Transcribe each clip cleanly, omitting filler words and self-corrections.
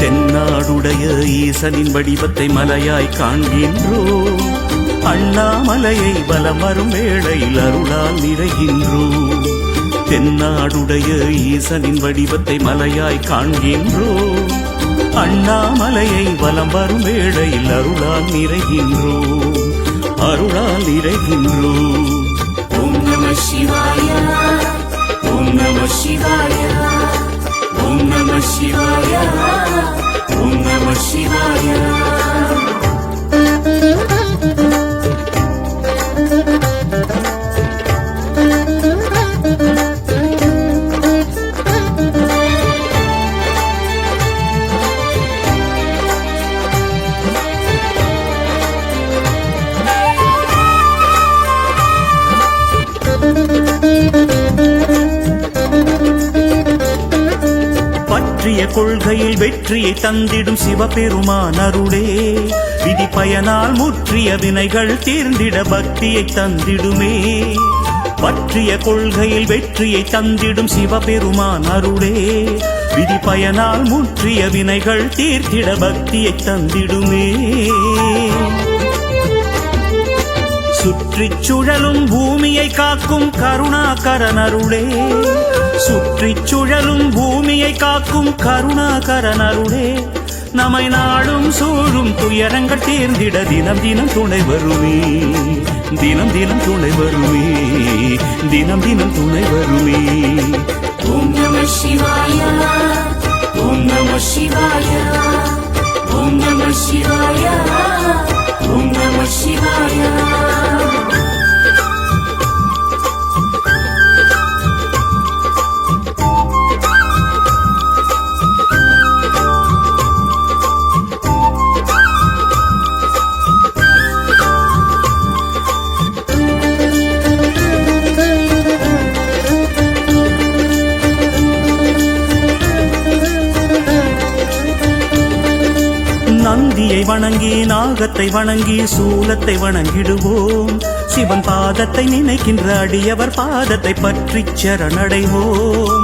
தென்னாடுடைய ஈசனின் வடிவத்தை மலையாய் காண்கின்றோம். அண்ணாமலையை வலம் வரும் வேளையில் அருளால் நிறைகின்றோம். தென்னாடுடைய ஈசனின் வடிவத்தை மலையாய் காண்கின்றோம். அண்ணாமலையை வலம் வரும் வேளையில் அருளால் நிறைகின்றோம். அருளால் நிறைகின்றோம். ஓம் நம சிவாய, ஓம் நம சிவாய, ஓம் நம சிவாய, ஓம் நம சிவாய. பற்றிய கொள்கையில் வெற்றியை தந்திடும் சிவபெருமான் அருளே, விதி பயனால் முற்றிய வினைகள் தீர்ந்திட பக்தியை தந்திடுமே. பற்றிய கொள்கையில் வெற்றியை தந்திடும் சிவபெருமான் அருளே, விதி பயனால் முற்றிய வினைகள் தீர்த்திட பக்தியை தந்திடுமே. சுற்றிச் சுழலும் பூமியை காக்கும் கருணாகரன் அருளே, சுற்றிச் சுழலும் பூமியை காக்கும் கருணாகரன் அருளே, நம்மை நாடும் சூழும் துயரங்கள் தீர்ந்திட தினம் தினம் துணை வருமே. தினம் தினம் துணை வருமே. தினம் தினம் துணை வருமே. ஓம் நம சிவாய, ஓம் நம சிவாய, ஓம் நம சிவாய, ஓம் நம சிவாய. நந்தியை வணங்கி நாகத்தை வணங்கி சூலத்தை வணங்கிடுவோம். சிவன் பாதத்தை நினைக்கின்ற அடியவர் பாதத்தை பற்றி சரணடைவோம்.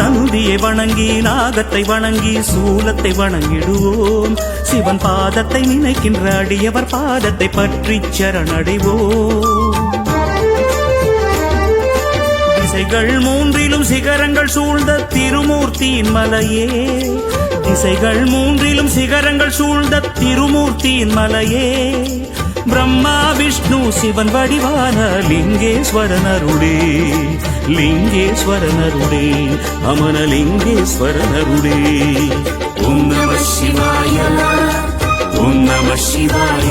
நந்தியை வணங்கி நாகத்தை வணங்கி சூலத்தை வணங்கிடுவோம். சிவன் பாதத்தை நினைக்கின்ற அடியவர் பாதத்தை பற்றி சரணடைவோம். திசைகள் மூன்றிலும் சிகரங்கள் சூழ்ந்த திருமூர்த்தியின் மலையே, திசைகள் மூன்றிலும் சிகரங்கள் சூழ்ந்த திருமூர்த்தியின் மலையே, பிரம்மா விஷ்ணு சிவன் வடிவான லிங்கேஸ்வரனருடே, லிங்கேஸ்வரனருடே, அமனலிங்கேஸ்வரனருடே. ஓம் நம சிவாய, ஓம் நம சிவாய,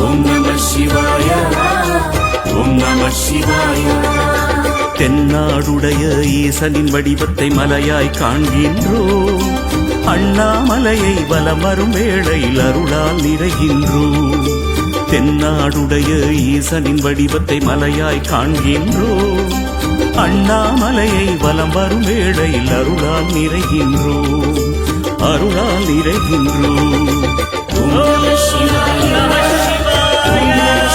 ஓம் நம சிவாய, ஓம் நம சிவாய. தென்னாடுடைய ஈசனின் வடிவத்தை மலையாய் காண்கின்றோம். அண்ணாமலையை வலம் வரும் வேளையில் அருளால் நிறைகின்றோம். தென்னாடுடைய ஈசனின் வடிவத்தை மலையாய் காண்கின்றோம். அண்ணாமலையை வலம் வரும் வேளையில் அருளால் நிறைகின்றோம். அருளால் நிறைகின்றோம். ஓம் நம சிவாய, ஓம் நம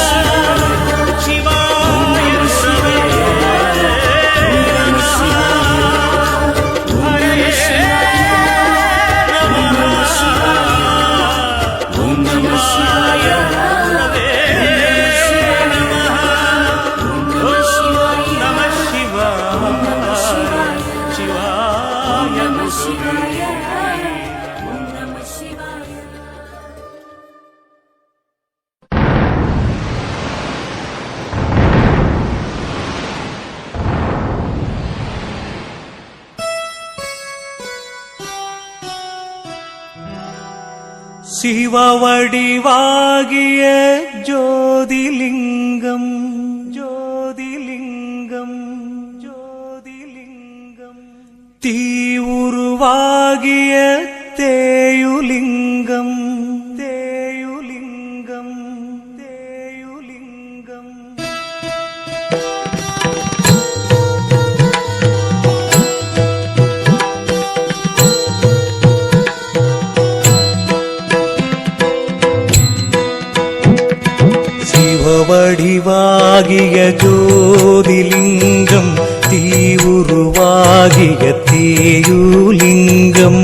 சிவவடிவாகிய ஜோதிலிங்கம், ஜோதிலிங்கம், ஜோதிலிங்கம், தீவுருவாகிய தேயுலிங்கம், தேயுலிங்கம், தேயுலிங்கம். சிவவடிவாகிய ஜோதிலிங்கம், தீவுருவாகிய தேயுலிங்கம்,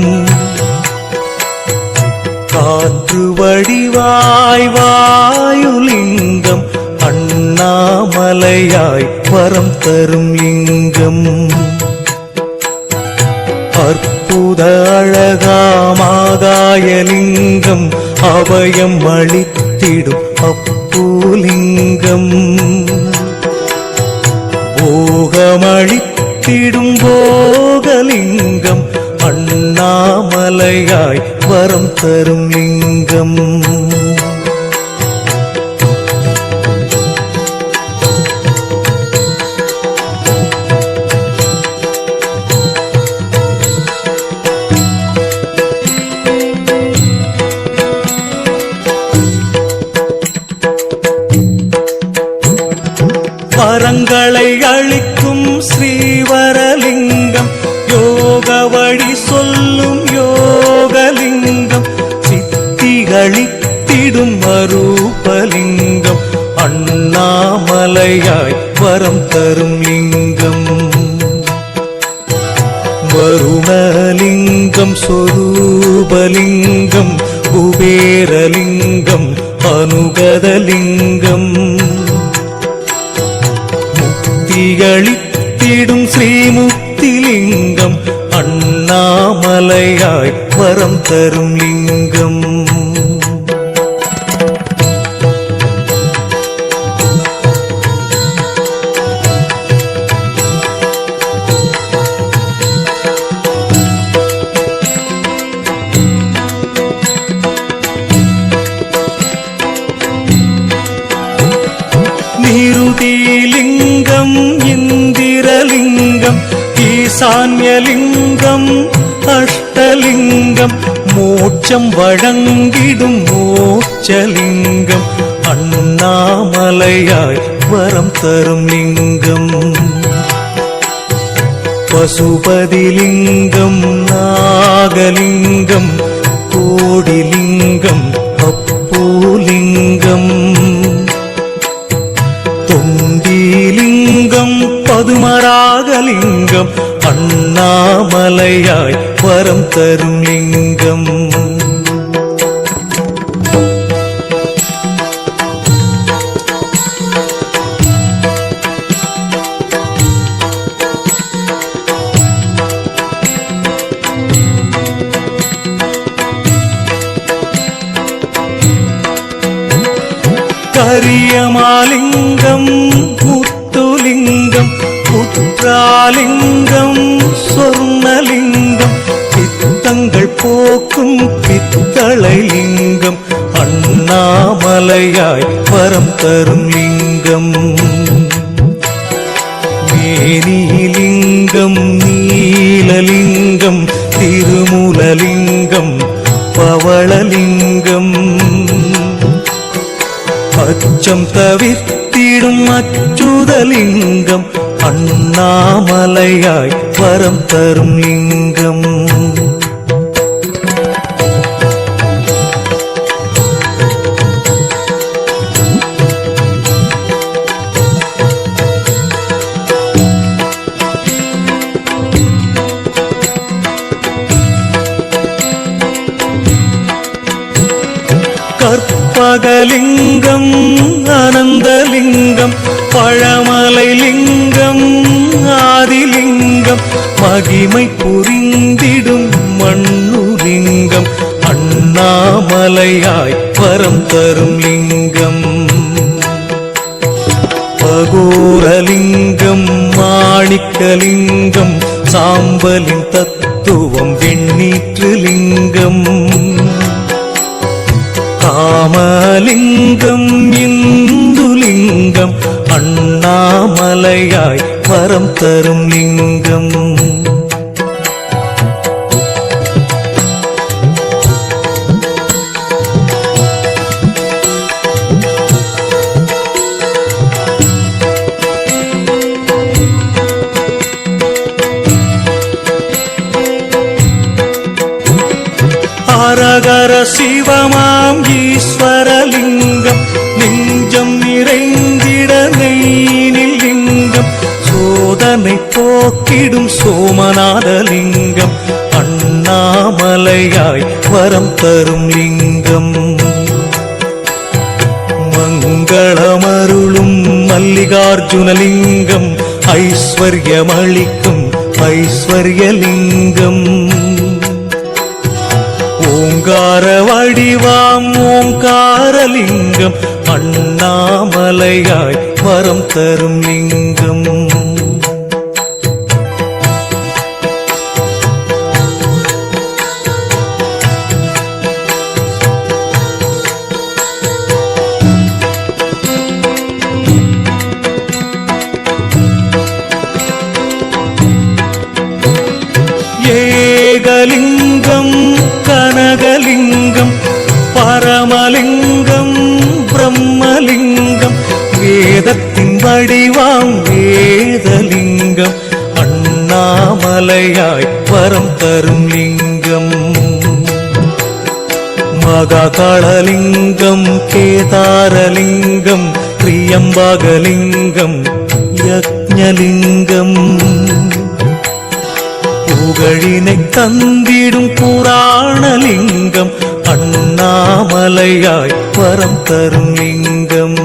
காற்று வடிவாய் வாயுலிங்கம் அண்ணாமலையாய் வரம் தரும் லிங்கம் அற்புத அழகாமாகாயலிங்கம் அபயம் அளித்திடும் அப்புலிங்கம் போகமளித்திடும் போகலிங்கம் அண்ணாமலையாய் வரம் தரும் லிங்கம் வரங்களை அளிக்கும் ஸ்ரீவரலிங்கம் யோக வழி சொல்லும் யோகலிங்கம் சித்திகளித்திடும் அரூபலிங்கம் அண்ணாமலையாய் வரம் தரும் லிங்கம் வருணலிங்கம் சொரூபலிங்கம் குபேரலிங்கம் அனுகதலிங்கம் முக்திகளித்திடும் ஸ்ரீமுக்திலிங்கம் அண்ணாமலையாய் வரம் தரும் லிங்கம் நிருதிலிங்கம் இந்திரலிங்கம் ஈசான்யலிங்கம் அஷ்டலிங்கம் மோட்சம் வழங்கிடும் மோட்சலிங்கம் அண்ணாமலையாய் வரம் தரும் லிங்கம் பசுபதிலிங்கம் நாகலிங்கம் கோடிலிங்கம் அப்புலிங்கம் தொண்டிலிங்கம் பதுமராகலிங்கம் அண்ணாமலையாய் வரம் தரும் லிங்கம் கரியமாலிங்கம் முத்துலிங்கம் புற்றாலிங்கம் சொர்ணலிங்கம் பித்தங்கள் போக்கும் பித்தளைலிங்கம் அண்ணாமலையாய் வரம் தரும் லிங்கம் மேனிலிங்கம் நீலலிங்கம் திருமூலலிங்கம் பவளலிங்கம் அச்சம் தவிர்த்திடும் அச்சுதலிங்கம் அண்ணாமலையாய் வரம் தரும் லிங்கம் கற்பகலிங்கம் அனந்தலிங்கம் பழமலைலிங்கம் ஆதிலிங்கம் மகிமை புரிந்திடும் மண்ணுலிங்கம் அண்ணாமலையாய் வரம் தரும் லிங்கம் பகோரலிங்கம் மாணிக்கலிங்கம் சாம்பலின் தத்துவம் வெண்ணீற்றுலிங்கம் காமலிங்கம் இந்துலிங்கம் அண்ணாமலையாய் வரம் தரும் லிங்கம் ஹரஹர சிவமாம் ஈஸ்வரலிங்கம் நெஞ்சம் நிறைந்திட நெய்னில் லிங்கம் சோதனை போக்கிடும் சோமநாதலிங்கம் அண்ணா அண்ணாமலையாய் வரம் தரும் லிங்கம். மங்களமருளும் மல்லிகார்ஜுனலிங்கம், ஐஸ்வர்யமளிக்கும் ஐஸ்வர்யலிங்கம். ஓங்கார வடிவாம் ஓங்காரலிங்கம், அண்ணாமலையாய் வரம் தரும் லிங்கம். ஏகலிங்கம் கனகலிங்கம், பரமலிங்கம் பிரம்மலிங்கம், வேதத்தின் வடிவாம் வேதலிங்கம், அண்ணாமலையாய் வரம் தரும் லிங்கம். மகாகாளலிங்கம் கேதாரலிங்கம், பிரியம்பகலிங்கம் யக்ஞலிங்கம், புகழினை தந்திடும் புராணலிங்கம், அண்ணாமலையாய் வரம் தரும் லிங்கம்.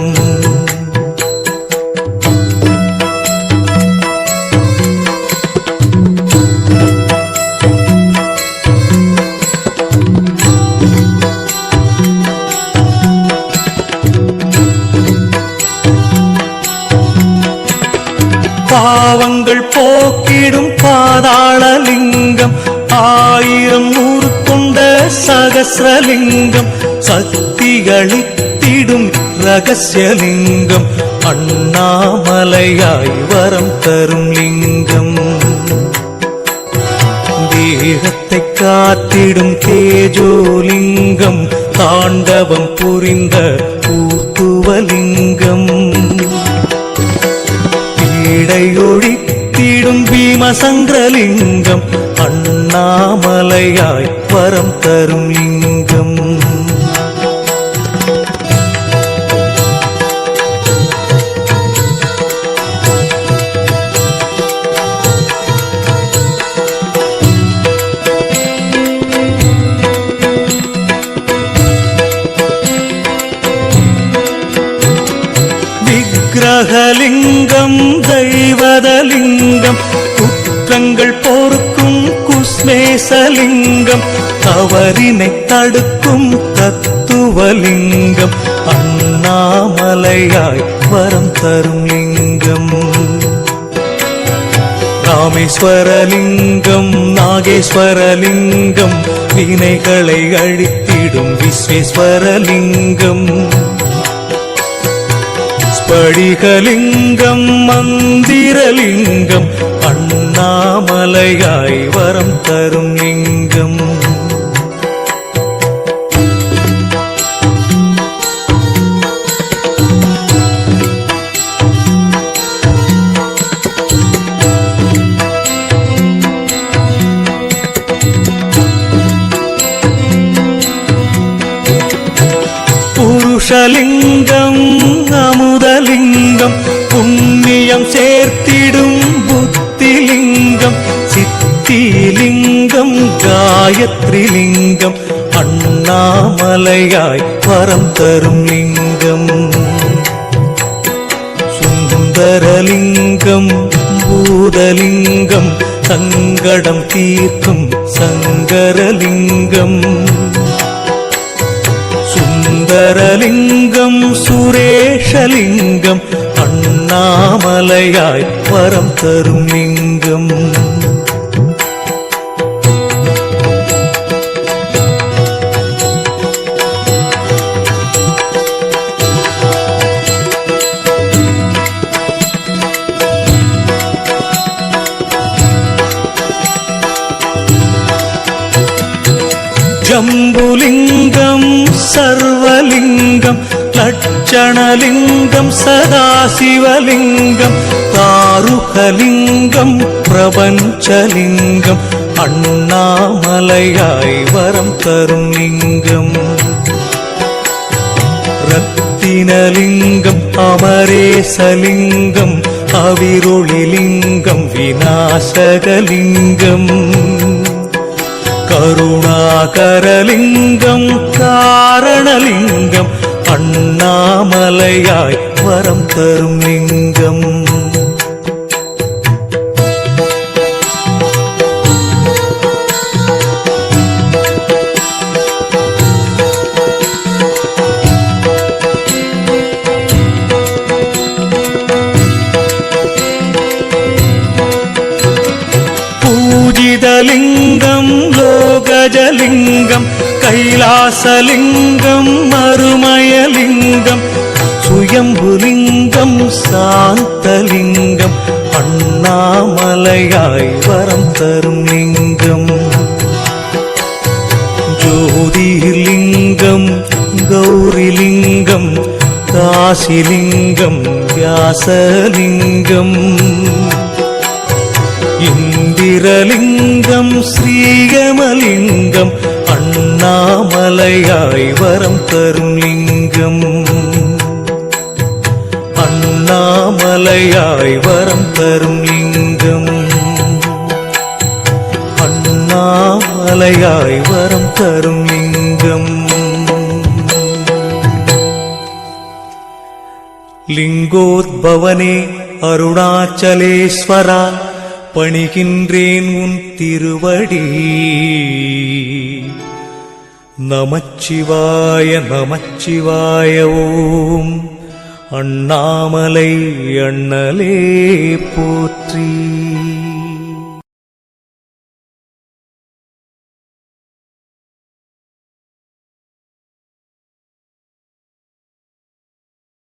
பாவங்கள் போக்கிடும் பாதாளலிங்கம், 1000 நூறு கொண்ட சகஸ்ரலிங்கம், சக்திகளித்திடும் ரகசியலிங்கம், அண்ணாமலையாய் வரம் தரும் லிங்கம். தேகத்தை காத்திடும் தேஜோலிங்கம், தாண்டவம் புரிந்த ஊர்த்துவலிங்கம், இடையொழித்திடும் பீமசங்கரலிங்கம், அண்ணாமலையாய் வரம் தரும் லிங்கம். விக்கிரகலிங்கம் தெய்வதலிங்கம், குற்றங்கள் பொறுக்கும் குஸ்மேசலிங்கம், தவறினை தடுக்கும் தத்துவலிங்கம், அண்ணாமலையாய் வரம் தரும் லிங்கம். ராமேஸ்வரலிங்கம் நாகேஸ்வரலிங்கம், வினைகளை அழித்திடும் விஸ்வேஸ்வரலிங்கம், ஸ்படிகலிங்கம் மந்திரலிங்கம், அண்ணாமலையாய் வரம் தரும் லிங்கம். புருஷலிங்கம் அமுதலிங்கம், புண்ணியம் சேர்த்திடும் புத்திலிங்கம், சித்திலிங்கம் காயத்ரிலிங்கம், அண்ணாமலையாய் வரம் தரும் லிங்கம். சுந்தரலிங்கம் பூதலிங்கம், சங்கடம் தீர்க்கும் சங்கரலிங்கம், சுந்தரலிங்கம் சுரேஷலிங்கம், அண்ணாமலையாய் வரம் தரும் லிங்கம். ஜம்புலிங்கம் சர்வலிங்கம், லட்சணலிங்கம் சதாசிவலிங்கம், தாருகலிங்கம் பிரபஞ்சலிங்கம், அண்ணாமலையாய் வரம் தரும் லிங்கம். ரத்தினலிங்கம் அமரேசலிங்கம், அவிரொளிலிங்கம் விநாசகலிங்கம், கருணாகரலிங்கம் காரணலிங்கம் அண்ணாமலையாய் வரம் தரும் லிங்கம். பூஜிதலிங்கம் லோகஜலிங்கம் கைலாசலிங்கம் மறுமயலிங்கம் சுயம்புலிங்கம் சாந்தலிங்கம் அண்ணாமலையாய் வரம் தரும் லிங்கம். ஜோதிர்லிங்கம் கௌரிலிங்கம் காசிலிங்கம் வியாசலிங்கம் இந்திரலிங்கம் ஸ்ரீகமலிங்கம் அண்ணாமலையாய் வரம் தரும் லிங்கம். அண்ணாமலையாய் வரம் தரும் லிங்கம். அண்ணாமலையாய் வரம் தரும் லிங்கம். லிங்கோத்பவனே அருணாச்சலேஸ்வரா பணிகின்றேன் உன் திருவடி. நமச்சிவாய நமச்சிவாய ஓம் அண்ணாமலை அண்ணலே போற்றி.